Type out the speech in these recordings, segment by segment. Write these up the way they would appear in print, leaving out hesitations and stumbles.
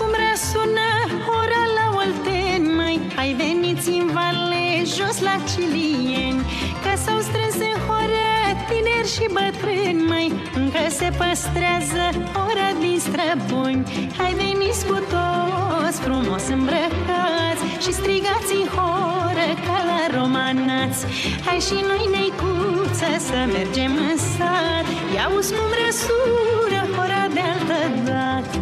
cum răsună ora la Olteni, măi. Hai veniți în vale, jos la Cilieni, că s-au strâns în horă tineri și bătrâni, măi. Încă se păstrează ora din străbuni. Hai veniți cu toți frumos îmbrăcați și strigați în horă ca la romanați. Hai și noi, neicuță, să mergem în sat. Ia-uzi cum răsună ora de altă dată.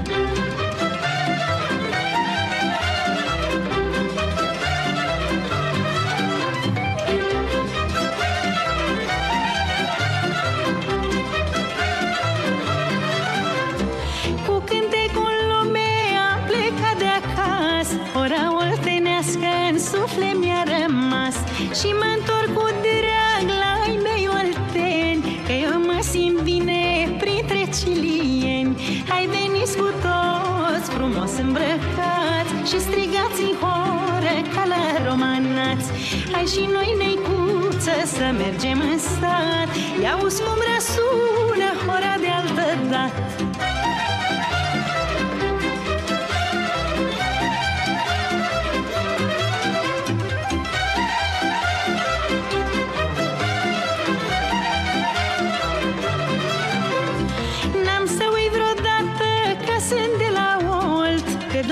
Ora oltenească în suflet mi-a rămas și mă întorc cu drag la ai mei olteni, că eu mă simt bine printre cilieni. Hai veniți cu toți frumos îmbrăcați și strigați în horă ca la romanați. Hai și noi, neicuță, să mergem în sat. Ia-uzi cum răsună ora de altă dată.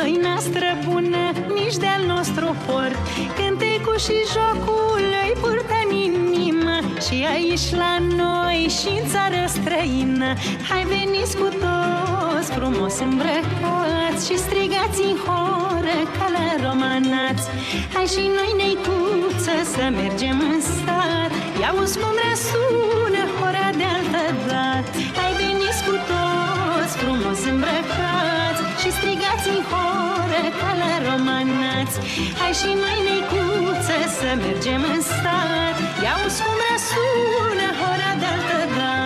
Doina străbună nici de-al nostru port, cântecul și jocul îi purtă în inimă și aici la noi și în țară străină. Hai veniți cu toți frumos îmbrăcați și strigați în horă ca la romanați. Hai și noi, neicuță, să mergem în sat. Ia-uzi cum răsună ora de altă dată. Hai veniți cu toți frumos îmbrăcați și strigați în horă ca la romanați. Hai și noi, neicuță, să mergem în sat. Ia-uzi cum răsună ora de altă dată.